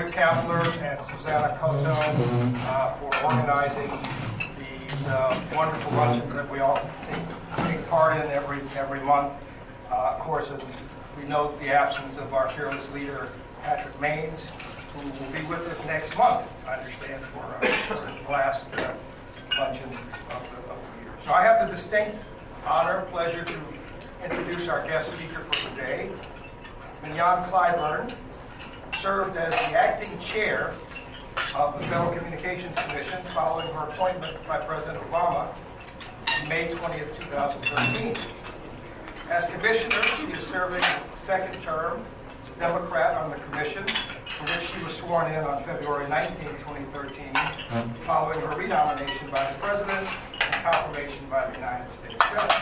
Rick Kapler and Susanna Coto for organizing these wonderful luncheons that we all take part in every month. Of course, we note the absence of our fearless leader, Patrick Maines, who will be with us next month, I understand, for the last luncheon of the year. So I have the distinct honor and pleasure to introduce our guest speaker for today. Mignon Clyburn served as the acting chair of the Federal Communications Commission following her appointment by President Obama on May 20th, 2013. As commissioner, she is serving a second term as a Democrat on the commission, for which she was sworn in on February 19, 2013, following her renomination by the President and confirmation by the United States Senate.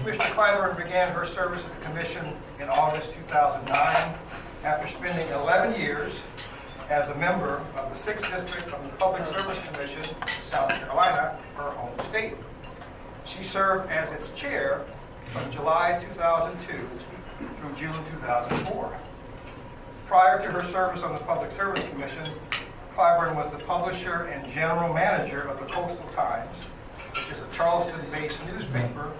Commissioner Clyburn began her service at the Commission in August 2009 after spending 11 years as a member of the 6th District of the Public Service Commission of South Carolina, her home state. She served as its chair from July 2002 through June 2004. Prior to her service on the Public Service Commission, Clyburn was the publisher and general manager of the Coastal Times, which is a Charleston-based newspaper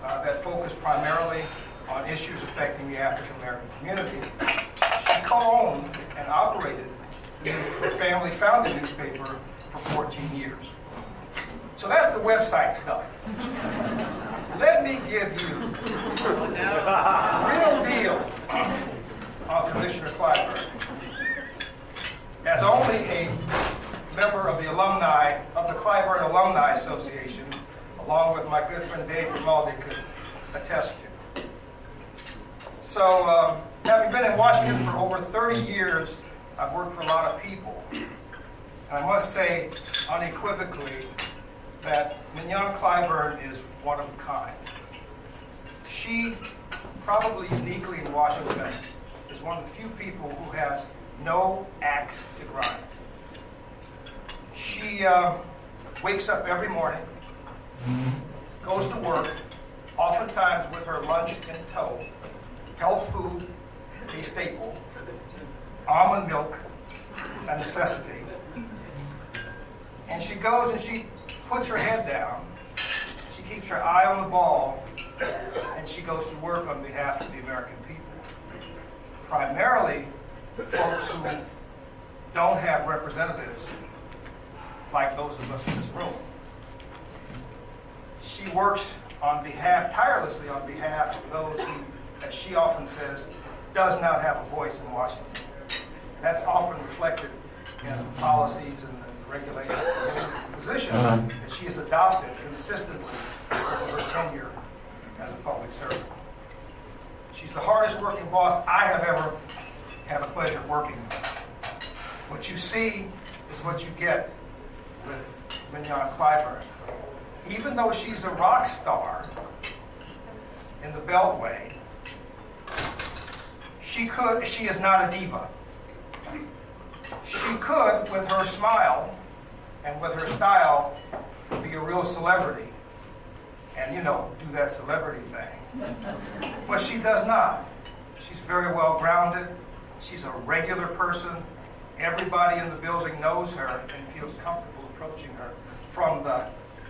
that focused primarily on issues affecting the African American community. She co-owned and operated the family-founded newspaper for 14 years. So that's the website stuff. Let me give you the real deal of Commissioner Clyburn. As only a member of the alumni of the Clyburn Alumni Association, along with my good friend Dave Grimaldi, could attest to. So, having been in Washington for over 30 years, I've worked for a lot of people. And I must say unequivocally that Mignon Clyburn is one of a kind. She, probably uniquely in Washington, is one of the few people who has no axe to grind. She wakes up every morning, goes to work, oftentimes with her lunch in tow, health food, a staple, almond milk, a necessity. And she goes and she puts her head down, she keeps her eye on the ball, and she goes to work on behalf of the American people. Primarily folks who don't have representatives like those of us in this room. She works tirelessly on behalf of those who, as she often says, does not have a voice in Washington. That's often reflected in the policies and the regulations and positions that she has adopted consistently over her tenure as a public servant. She's the hardest working boss I have ever had the pleasure of working with. What you see is what you get with Mignon Clyburn. Even though she's a rock star in the Beltway, she is not a diva. She could, with her smile and with her style, be a real celebrity and, do that celebrity thing. But she does not. She's very well grounded. She's a regular person. Everybody in the building knows her and feels comfortable approaching her, from the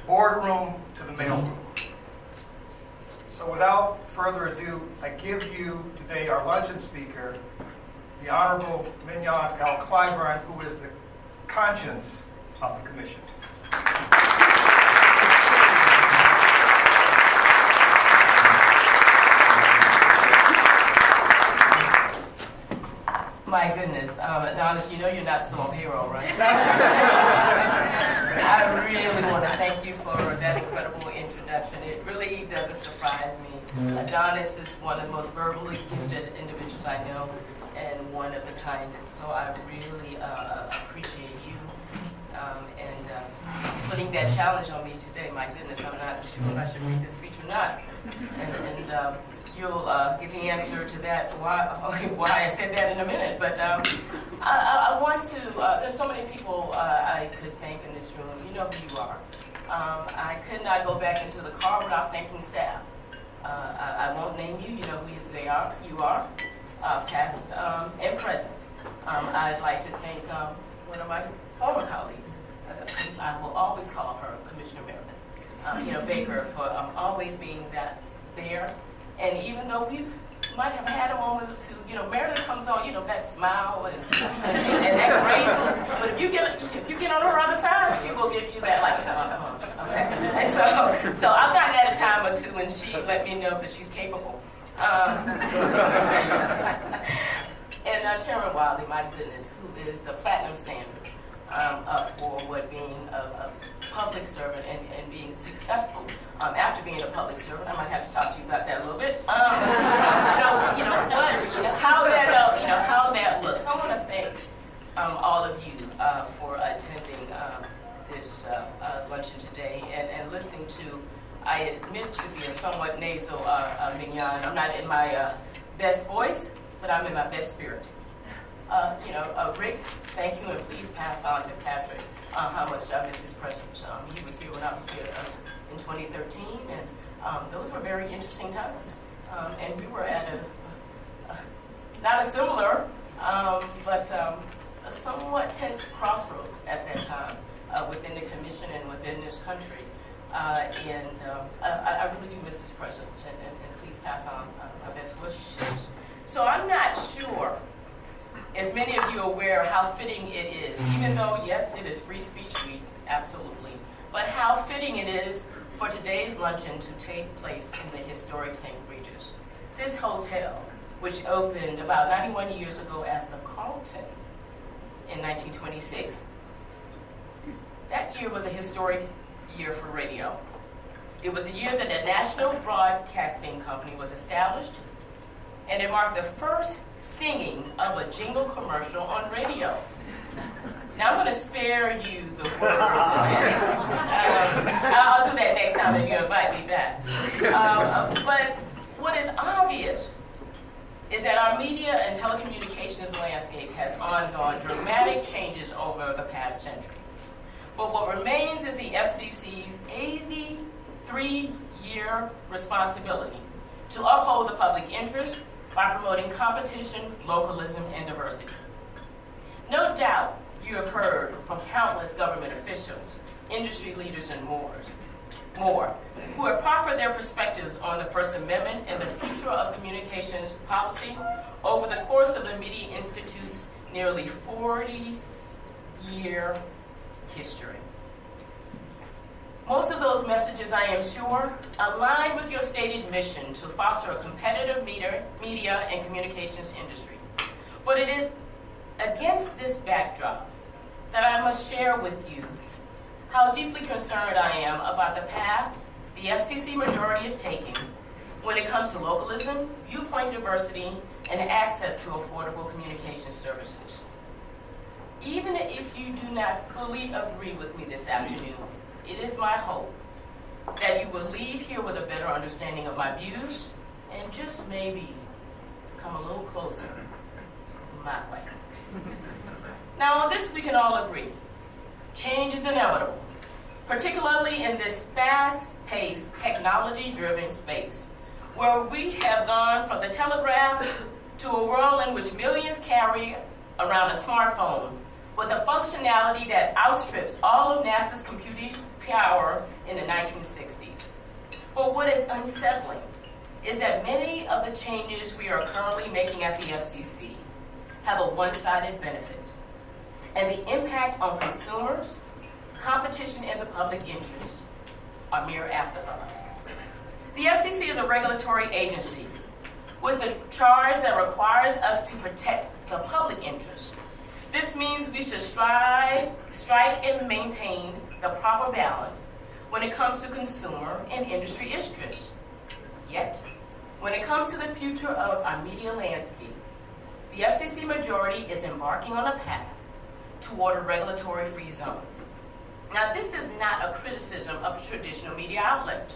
boardroom to the mailroom. So without further ado, I give you today our luncheon speaker, the Honorable Mignon L. Clyburn, who is the conscience of the Commission. My goodness, Adonis, you know you're not still on payroll, right? I really want to thank you for that incredible introduction. It really doesn't surprise me. Adonis is one of the most verbally gifted individuals I know, and one of the kindest. So I really appreciate you and putting that challenge on me today. My goodness, I'm not sure if I should read this speech or not. And you'll get the answer to that, why I said that in a minute. But I want to, there's so many people I could thank in this room. You know who you are. I could not go back into the car without thanking staff. I won't name you, you know who they are, you are, past and present. I'd like to thank one of my former colleagues. I will always call her Commissioner Meredith, Baker, for always being there. And even though we might have had a moment or two, Meredith comes on, that smile and that grace. But if you get on her other side, she will give you that okay. And so I've gotten that a time or two, and she let me know that she's capable. And Chairman Wiley, my goodness, who is the platinum standard for what being a public servant and being successful after being a public servant. I might have to talk to you about that a little bit. How that looks. I want to thank all of you for attending this luncheon today and listening to. I admit to be a somewhat nasal Mignon. I'm not in my best voice, but I'm in my best spirit. Rick, thank you, and please pass on to Patrick how much I miss his presence. He was here when I was here in 2013, and those were very interesting times. And we were at not a similar, but a somewhat tense crossroad at that time within the commission and within this country. I really do miss his presence, and please pass on my best wishes. So I'm not sure if many of you are aware how fitting it is, even though, yes, it is Free Speech Week, absolutely, but how fitting it is for today's luncheon to take place in the historic St. Regis. This hotel, which opened about 91 years ago as the Carlton in 1926, that year was a historic year for radio. It was a year that the National Broadcasting Company was established, and it marked the first singing of a jingle commercial on radio. Now I'm going to spare you the words. I'll do that next time that you invite me back. But what is obvious is that our media and telecommunications landscape has undergone dramatic changes over the past century. But what remains is the FCC's 83-year responsibility to uphold the public interest by promoting competition, localism, and diversity. No doubt you have heard from countless government officials, industry leaders, and more, who have proffered their perspectives on the First Amendment and the future of communications policy over the course of the Media Institute's nearly 40-year history. Most of those messages, I am sure, align with your stated mission to foster a competitive media and communications industry. But it is against this backdrop that I must share with you how deeply concerned I am about the path the FCC majority is taking when it comes to localism, viewpoint diversity, and access to affordable communication services. Even if you do not fully agree with me this afternoon, it is my hope that you will leave here with a better understanding of my views and just maybe come a little closer my way. Now, on this we can all agree. Change is inevitable, particularly in this fast-paced, technology-driven space, where we have gone from the telegraph to a world in which millions carry around a smartphone with a functionality that outstrips all of NASA's computing power in the 1960s. But what is unsettling is that many of the changes we are currently making at the FCC have a one-sided benefit, and the impact on consumers, competition, and the public interest are mere afterthoughts. The FCC is a regulatory agency with a charge that requires us to protect the public interest. This means we should strike and maintain the proper balance when it comes to consumer and industry interests. Yet, when it comes to the future of our media landscape, the FCC majority is embarking on a path toward a regulatory-free zone. Now, this is not a criticism of traditional media outlets.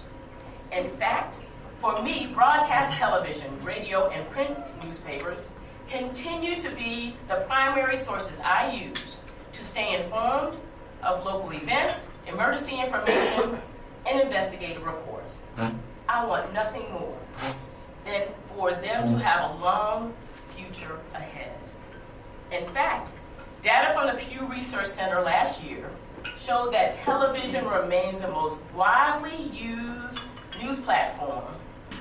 In fact, for me, broadcast television, radio, and print newspapers continue to be the primary sources I use to stay informed of local events, emergency information, and investigative reports. I want nothing more than for them to have a long future ahead. In fact, data from the Pew Research Center last year showed that television remains the most widely used news platform,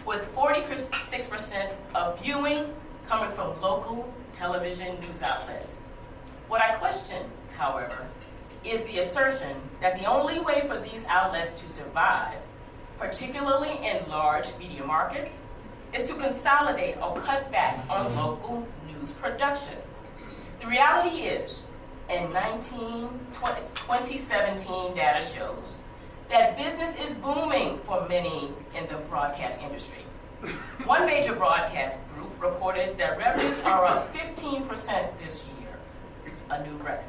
with 46% of viewing coming from local television news outlets. What I question, however, is the assertion that the only way for these outlets to survive, particularly in large media markets, is to consolidate or cut back on local news production. The reality is, in 2017 data shows that business is booming for many in the broadcast industry. One major broadcast group reported that revenues are up 15% this year, a new record.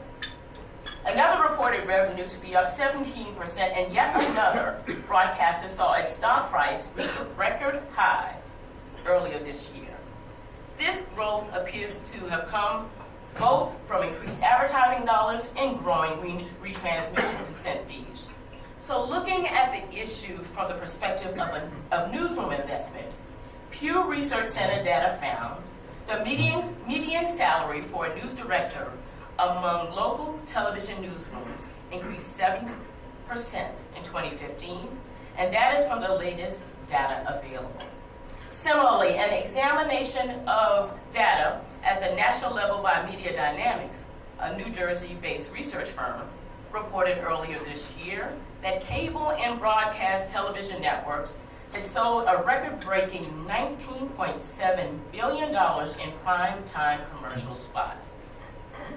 Another reported revenue to be up 17%, and yet another broadcaster saw its stock price reach a record high earlier this year. This growth appears to have come both from increased advertising dollars and growing retransmission consent fees. So looking at the issue from the perspective of newsroom investment, Pew Research Center data found the median salary for a news director among local television newsrooms increased 7% in 2015, and that is from the latest data available. Similarly, an examination of data at the national level by Media Dynamics, a New Jersey-based research firm, reported earlier this year that cable and broadcast television networks had sold a record-breaking $19.7 billion in prime-time commercial spots.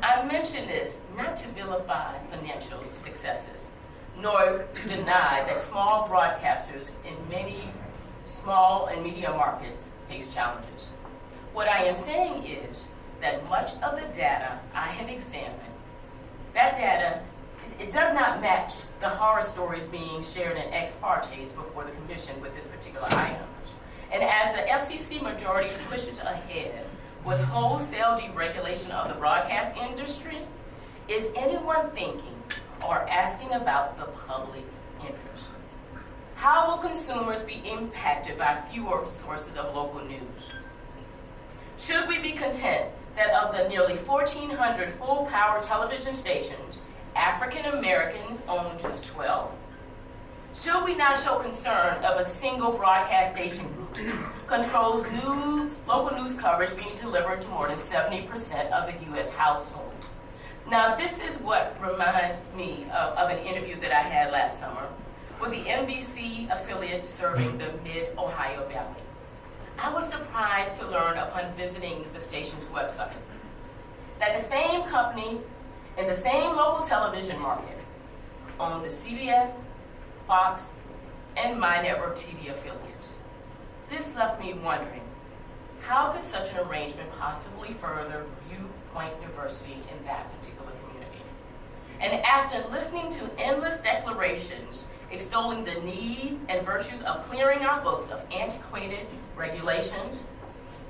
I mention this not to vilify financial successes, nor to deny that small broadcasters in many small and medium markets face challenges. What I am saying is that much of the data I have examined, that data, it does not match the horror stories being shared in ex partes before the commission with this particular item. And as the FCC majority pushes ahead with wholesale deregulation of the broadcast industry, is anyone thinking or asking about the public interest? How will consumers be impacted by fewer sources of local news? Should we be content that of the nearly 1,400 full-power television stations, African Americans own just 12? Should we not show concern of a single broadcast station group controls local news coverage being delivered to more than 70% of the U.S. household? Now, this is what reminds me of an interview that I had last summer with the NBC affiliate serving the Mid-Ohio Valley. I was surprised to learn upon visiting the station's website that the same company in the same local television market owned the CBS, Fox, and My Network TV affiliates. This left me wondering, how could such an arrangement possibly further viewpoint diversity in that particular community? And after listening to endless declarations extolling the need and virtues of clearing our books of antiquated regulations,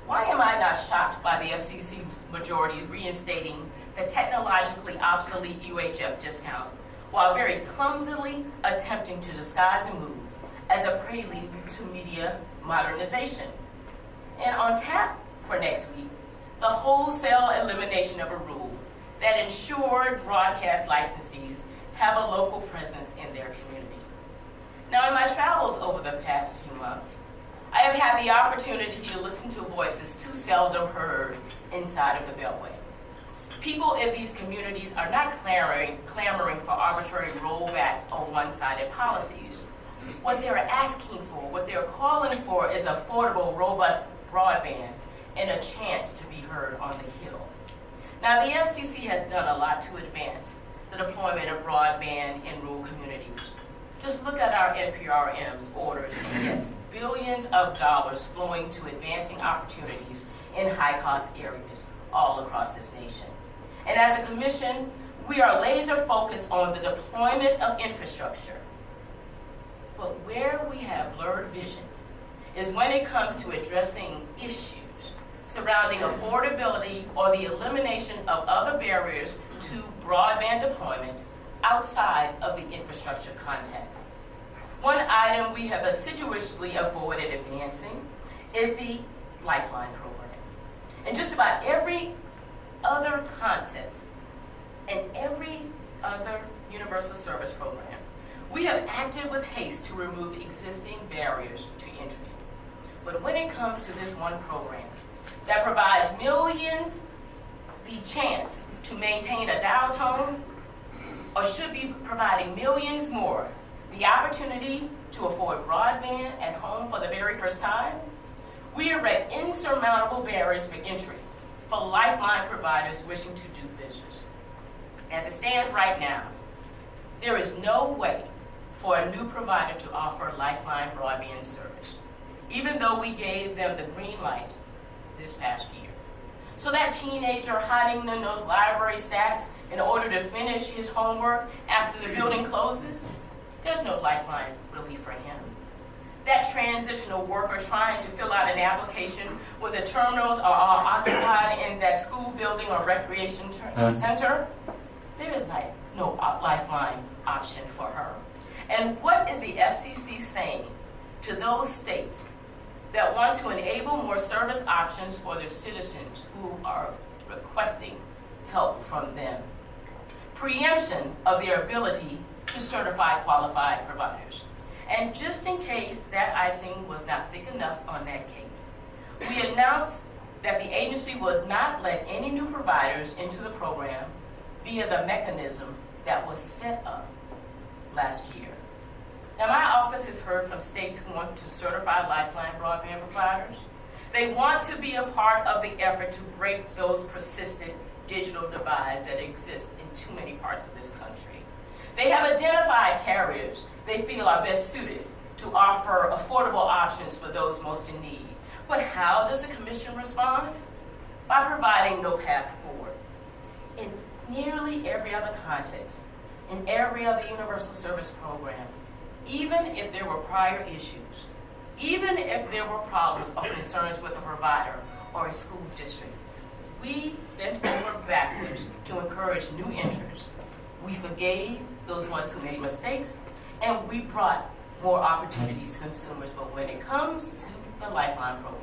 why am I not shocked by the FCC's majority reinstating the technologically obsolete UHF discount, while very clumsily attempting to disguise the move as a prelude to media modernization? And on tap for next week, the wholesale elimination of a rule that ensured broadcast licensees have a local presence in their community. Now, in my travels over the past few months, I have had the opportunity to listen to voices too seldom heard inside of the Beltway. People in these communities are not clamoring for arbitrary rollbacks or one-sided policies. What they're asking for, what they're calling for, is affordable, robust broadband and a chance to be heard on the Hill. Now, the FCC has done a lot to advance the deployment of broadband in rural communities. Just look at our NPRM's orders, and yes, billions of dollars flowing to advancing opportunities in high-cost areas all across this nation. And as a commission, we are laser focused on the deployment of infrastructure. But where we have blurred vision is when it comes to addressing issues surrounding affordability or the elimination of other barriers to broadband deployment outside of the infrastructure context. One item we have assiduously avoided advancing is the Lifeline program. In just about every other contexts and every other universal service program, we have acted with haste to remove existing barriers to entry. But when it comes to this one program that provides millions the chance to maintain a dial tone, or should be providing millions more the opportunity to afford broadband at home for the very first time, we erect insurmountable barriers for entry for Lifeline providers wishing to do business. As it stands right now, there is no way for a new provider to offer Lifeline broadband service, even though we gave them the green light this past year. So that teenager hiding in those library stacks in order to finish his homework after the building closes, there's no Lifeline relief for him. That transitional worker trying to fill out an application when the terminals are all occupied in that school building or recreation center, there is no Lifeline option for her. And what is the FCC saying to those states that want to enable more service options for their citizens who are requesting help from them? Preemption of their ability to certify qualified providers. And just in case that icing was not thick enough on that cake, we announced that the agency would not let any new providers into the program via the mechanism that was set up last year. Now, my office has heard from states who want to certify Lifeline broadband providers. They want to be a part of the effort to break those persistent digital divides that exist in too many parts of this country. They have identified carriers they feel are best suited to offer affordable options for those most in need. But how does the Commission respond? By providing no path forward. In nearly every other context, in every other universal service program, even if there were prior issues, even if there were problems or concerns with a provider or a school district, we bent over backwards to encourage new entrants. We forgave those ones who made mistakes, and we brought more opportunities to consumers. But when it comes to the Lifeline program,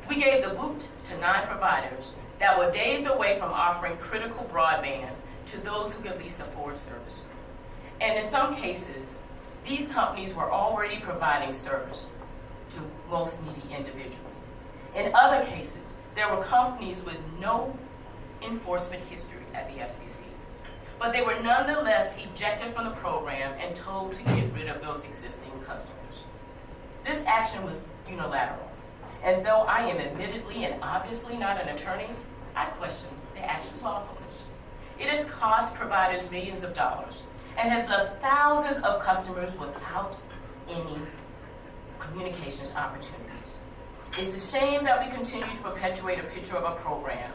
we gave the boot to 9 providers that were days away from offering critical broadband to those who could least afford service. And in some cases, these companies were already providing service to most needy individuals. In other cases, there were companies with no enforcement history at the FCC, but they were nonetheless ejected from the program and told to get rid of those existing customers. This action was unilateral, and though I am admittedly and obviously not an attorney, I question the action's lawfulness. It has cost providers millions of dollars and has left thousands of customers without any communications opportunities. It's a shame that we continue to perpetuate a picture of a program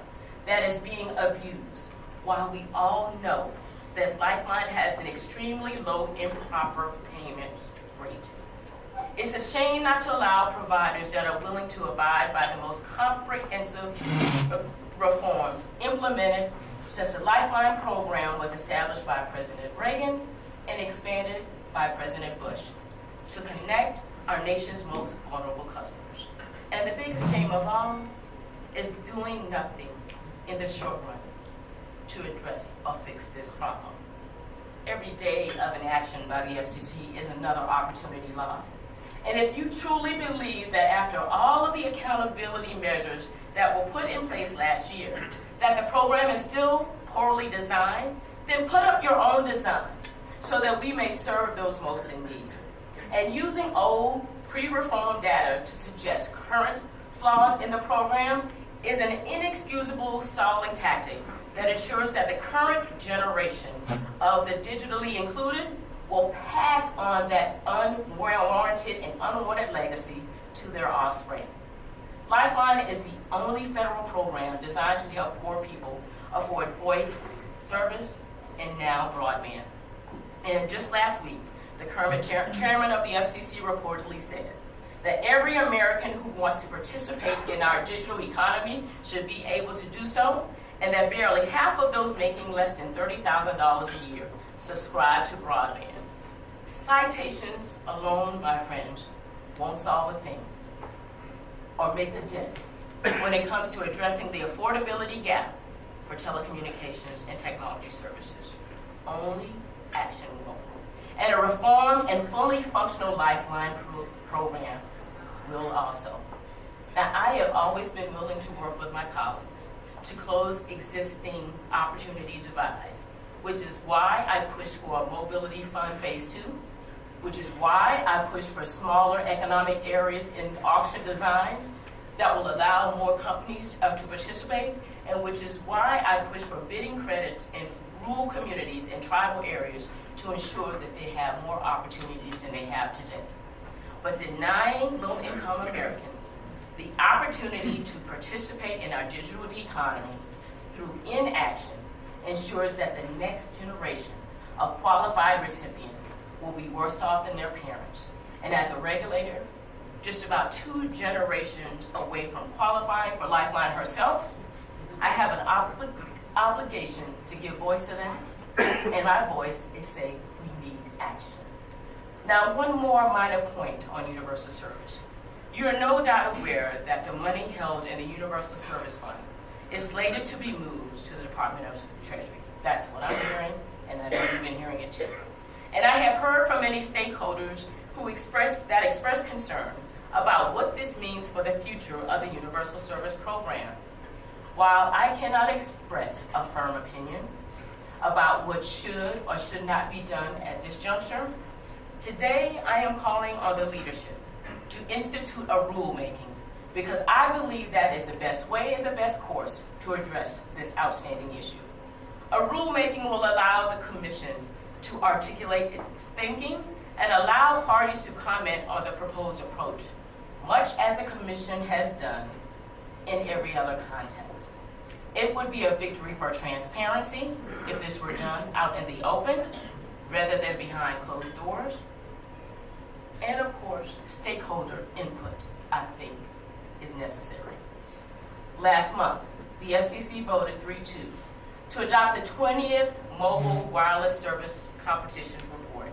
that is being abused, while we all know that Lifeline has an extremely low improper payment rate. It's a shame not to allow providers that are willing to abide by the most comprehensive reforms implemented since the Lifeline program was established by President Reagan and expanded by President Bush to connect our nation's most vulnerable customers. And the biggest shame of all is doing nothing in the short run to address or fix this problem. Every day of inaction by the FCC is another opportunity lost. And if you truly believe that after all of the accountability measures that were put in place last year, that the program is still poorly designed, then put up your own design so that we may serve those most in need. And using old pre-reform data to suggest current flaws in the program is an inexcusable stalling tactic that ensures that the current generation of the digitally included will pass on that unwarranted and unwanted legacy to their offspring. Lifeline is the only federal program designed to help poor people afford voice, service, and now broadband. And just last week, the current chairman of the FCC reportedly said that every American who wants to participate in our digital economy should be able to do so, and that barely half of those making less than $30,000 a year subscribe to broadband. Citations alone, my friends, won't solve a thing or make a dent when it comes to addressing the affordability gap for telecommunications and technology services. Only Action will. And a reformed and fully functional Lifeline program will also. Now, I have always been willing to work with my colleagues to close existing opportunity divides, which is why I pushed for a Mobility Fund Phase 2, which is why I pushed for smaller economic areas in auction designs that will allow more companies to participate, and which is why I pushed for bidding credits in rural communities and tribal areas to ensure that they have more opportunities than they have today. But denying low-income Americans the opportunity to participate in our digital economy through inaction ensures that the next generation of qualified recipients will be worse off than their parents. And as a regulator, just about 2 generations away from qualifying for Lifeline herself, I have an obligation to give voice to that, and my voice is saying we need action. Now, one more minor point on universal service. You are no doubt aware that the money held in the Universal Service Fund is slated to be moved to the Department of Treasury. That's what I'm hearing, and I know you've been hearing it too. And I have heard from many stakeholders who express concern about what this means for the future of the Universal Service Program. While I cannot express a firm opinion about what should or should not be done at this juncture, today I am calling on the leadership to institute a rulemaking because I believe that is the best way and the best course to address this outstanding issue. A rulemaking will allow the Commission to articulate its thinking and allow parties to comment on the proposed approach, much as the Commission has done in every other context. It would be a victory for transparency if this were done out in the open rather than behind closed doors. And of course, stakeholder input, I think, is necessary. Last month, the FCC voted 3-2 to adopt the 20th Mobile Wireless Service Competition Report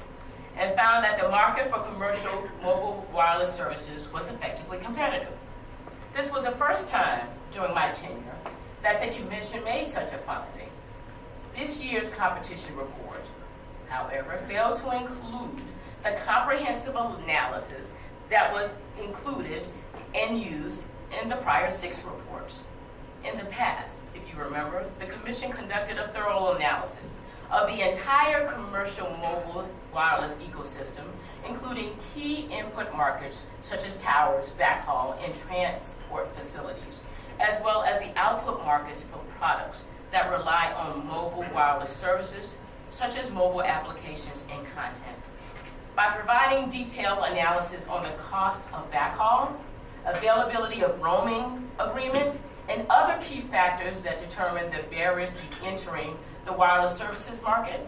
and found that the market for commercial mobile wireless services was effectively competitive. This was the first time during my tenure that the Commission made such a finding. This year's competition report, however, failed to include the comprehensive analysis that was included and used in the prior 6 reports. In the past, if you remember, the Commission conducted a thorough analysis of the entire commercial mobile wireless ecosystem, including key input markets such as towers, backhaul, and transport facilities, as well as the output markets for products that rely on mobile wireless services, such as mobile applications and content. By providing detailed analysis on the cost of backhaul, availability of roaming agreements, and other key factors that determine the barriers to entering the wireless services market,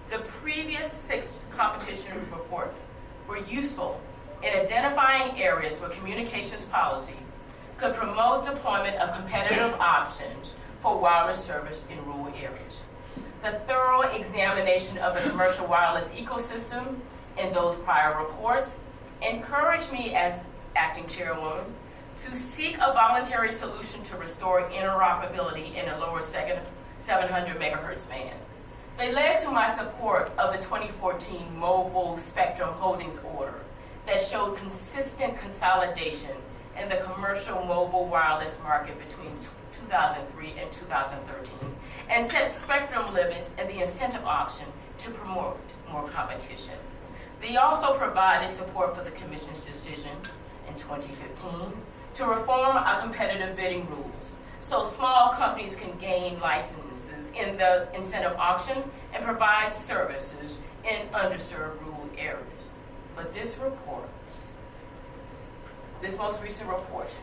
the previous 6 competition reports were useful in identifying areas where communications policy could promote deployment of competitive options for wireless service in rural areas. The thorough examination of the commercial wireless ecosystem in those prior reports encouraged me as acting chairwoman to seek a voluntary solution to restore interoperability in a lower 700 megahertz band. They led to my support of the 2014 Mobile Spectrum Holdings Order that showed consistent consolidation in the commercial mobile wireless market between 2003 and 2013, and set spectrum limits in the incentive auction to promote more competition. They also provided support for the Commission's decision in 2015 to reform our competitive bidding rules so small companies can gain licenses in the incentive auction and provide services in underserved rural areas. But this most recent report,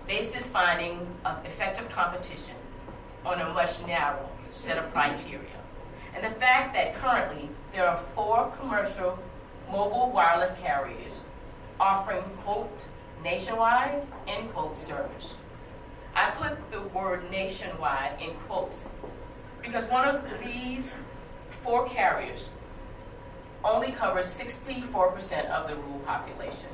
based its findings of effective competition on a much narrower set of criteria. And the fact that currently there are 4 commercial mobile wireless carriers offering, quote, nationwide, end quote, service. I put the word nationwide in quotes because one of these 4 carriers only covers 64% of the rural population.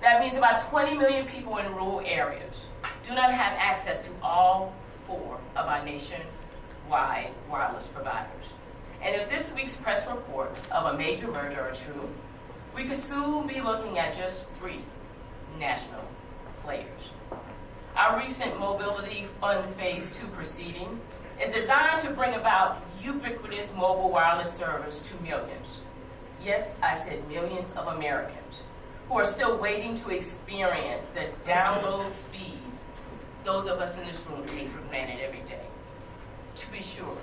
That means about 20 million people in rural areas do not have access to all 4 of our nationwide wireless providers. And if this week's press reports of a major merger are true, we could soon be looking at just 3 national players. Our recent Mobility Fund Phase 2 proceeding is designed to bring about ubiquitous mobile wireless service to millions. Yes, I said millions of Americans who are still waiting to experience the download speeds those of us in this room take for granted every day. To be sure,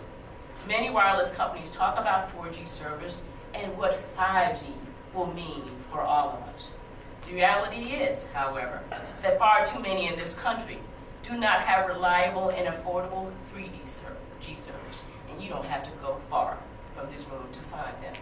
many wireless companies talk about 4G service and what 5G will mean for all of us. The reality is, however, that far too many in this country do not have reliable and affordable 3G service, and you don't have to go far from this room to find them.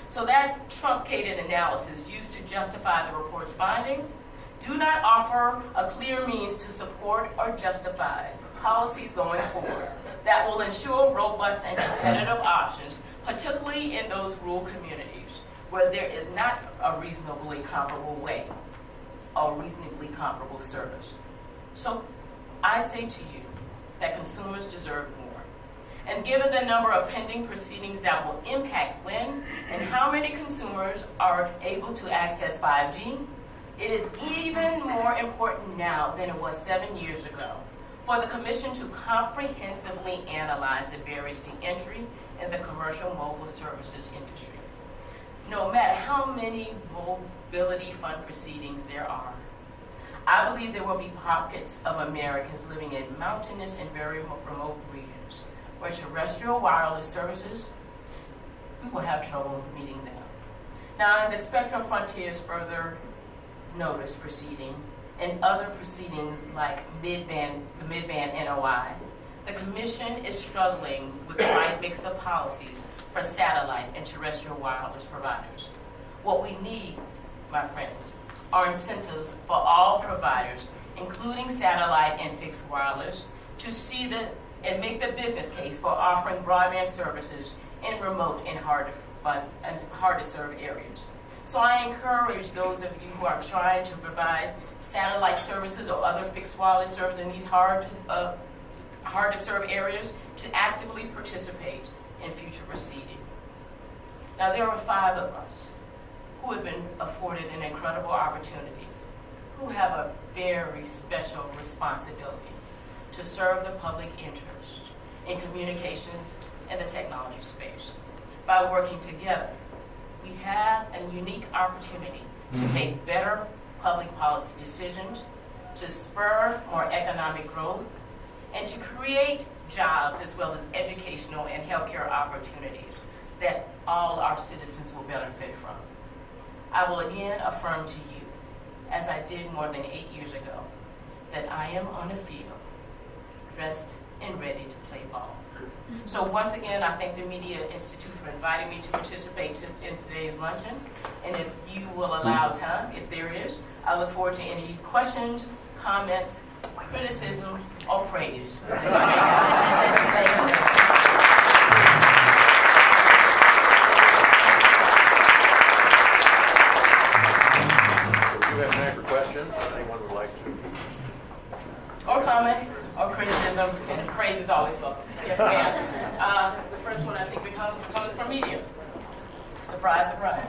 So that truncated analysis used to justify the report's findings do not offer a clear means to support or justify policies going forward that will ensure robust and competitive options, particularly in those rural communities where there is not a reasonably comparable way or reasonably comparable service. So I say to you that consumers deserve more. And given the number of pending proceedings that will impact when and how many consumers are able to access 5G, it is even more important now than it was 7 years ago for the Commission to comprehensively analyze the barriers to entry in the commercial mobile services industry. No matter how many mobility fund proceedings there are, I believe there will be pockets of Americans living in mountainous and very remote regions where terrestrial wireless services, we will have trouble meeting them. Now, in the Spectrum Frontiers Further Notice proceeding and other proceedings like the mid-band NOI, the Commission is struggling with the right mix of policies for satellite and terrestrial wireless providers. What we need, my friends, are incentives for all providers, including satellite and fixed wireless, to see and make the business case for offering broadband services in remote and hard to serve areas. So I encourage those of you who are trying to provide satellite services or other fixed wireless services in these hard to serve areas to actively participate in future proceedings. Now there are 5 of us who have been afforded an incredible opportunity, who have a very special responsibility to serve the public interest in communications and the technology space. By working together, we have a unique opportunity to make better public policy decisions, to spur more economic growth, and to create jobs as well as educational and healthcare opportunities that all our citizens will benefit from. I will again affirm to you, as I did more than 8 years ago, that I am on the field, dressed and ready to play ball. So once again, I thank the Media Institute for inviting me to participate in today's luncheon. And if you will allow time, if there is, I look forward to any questions, comments, criticism, or praise that you may have. Thank you. We have time for questions. If anyone would like to. Or comments, or criticism, and praise is always welcome. Yes, ma'am. The first one I think comes from media. Surprise, surprise.